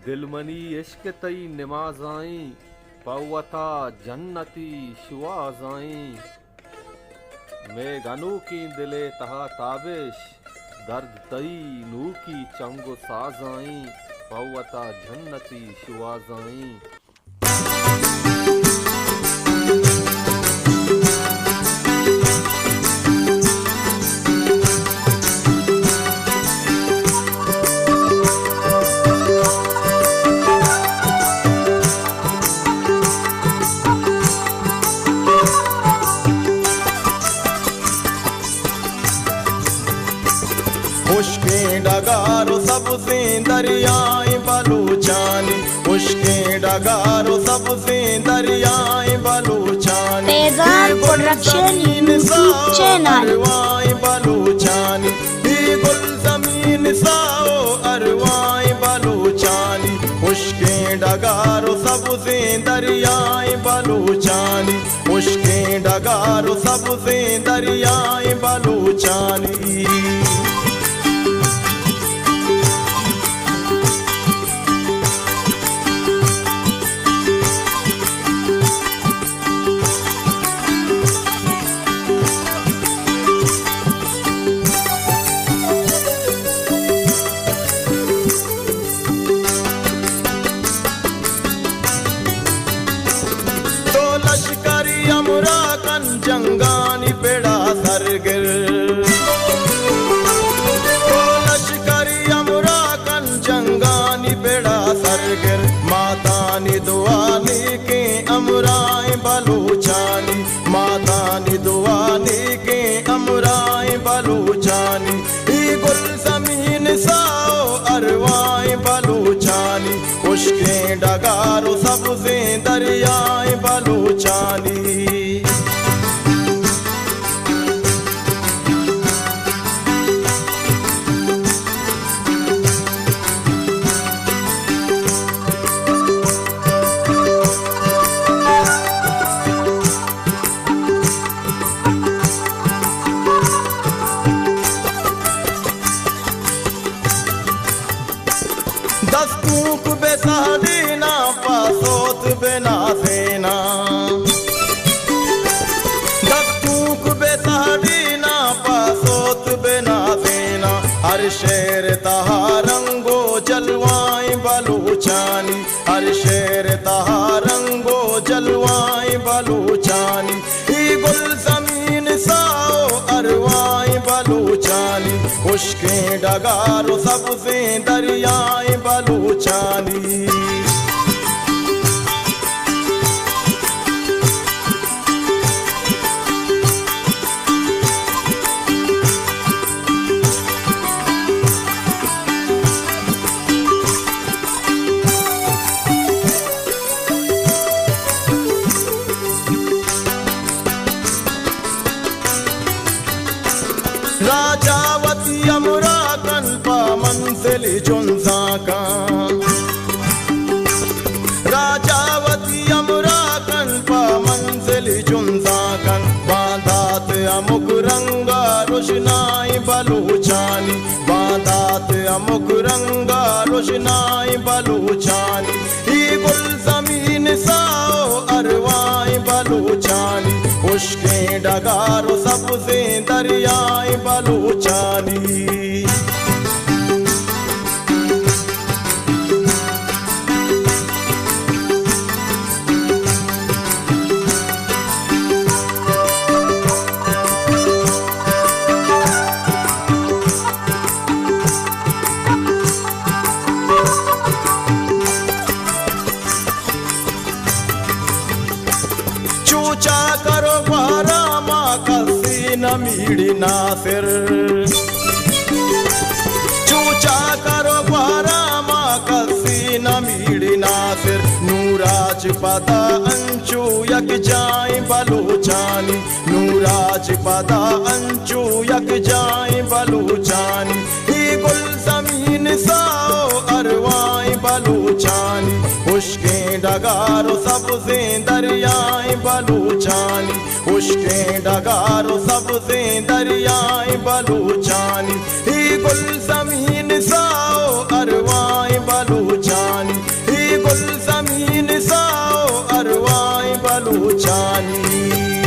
दिलमनी इश्क तई नमाज़ाई पवता जन्नती शुआज़ाई मैं गनू की दिले तहा ताबिश दर्द तई नू की चंगो साज़ाई पवता जन्नती शुआज़ाई। उश्के डगारो सबसे दरियाए बलूचानी, उश्के डगारो सबसे दरियाए बलूचानी, प्रोडक्शन यूट्यूब चैनल बलूचानी गुल जमीन साओ अरवाए बलूचानी। उश्के डगारो सबसे दरियाए बलूचानी, उश्के डगारो सबसे दरियाए बलूचानी। लश्करी अमरा कन जंगानी पेड़ा सरगिर, लश्करी अमरा कन जंगानी पेड़ा सरगिर, मातानी दुआनी के अमराए बलूचानी, मातानी दुआनी के अमराए बलूचानी। गुल जमीन साओ अरवाए बलूचानी, उश्के डगारो सबसे दरियाए बलूचानी। दस्तूक बेसादीना पासोत बिना सेना, दस्तूक बेसादीना पासोत बिना सेना, हर शेर तहा रंगो जलवाए बलूचानी, हर शेर तहा रंगो जलवाए बलूचानी। गुल जमीन साओ अरवाए बलूचानी, उश्के डगारो सबसे दरियाए बलूचानी। राजावती अमरा कल्पा मंजिली जुन्सा का, राजावती अमरा कल्पा मंजिली जुन्सा कन, बांधात अमुक रंगा रोशनाई बलूचानी, बांधात अमुक रंगा रोशनाई बलूचानी। गुल जमीन साओ अरवाए बलूचानी, उश्के डगारो सबसे दरियाए बलूचानी। चूचा करो बारा माँ कसी न मीड़ी नासिर, चूचा करो बारा माँ कसी न मीड़ी नासिर, नूराज पदा अंचू यक जाए बलूचानी, नूराज पदा अंचू यक जाए बलूचानी। गुल जमीन साओ अरवाए बलूचानी, उश्के डगारो सबसे दरियाए बलूचानी, उश्के डगारो सबसे दरियाए बलूचानी। गुल जमीन साओ अरवाए बलूचानी, तो जानी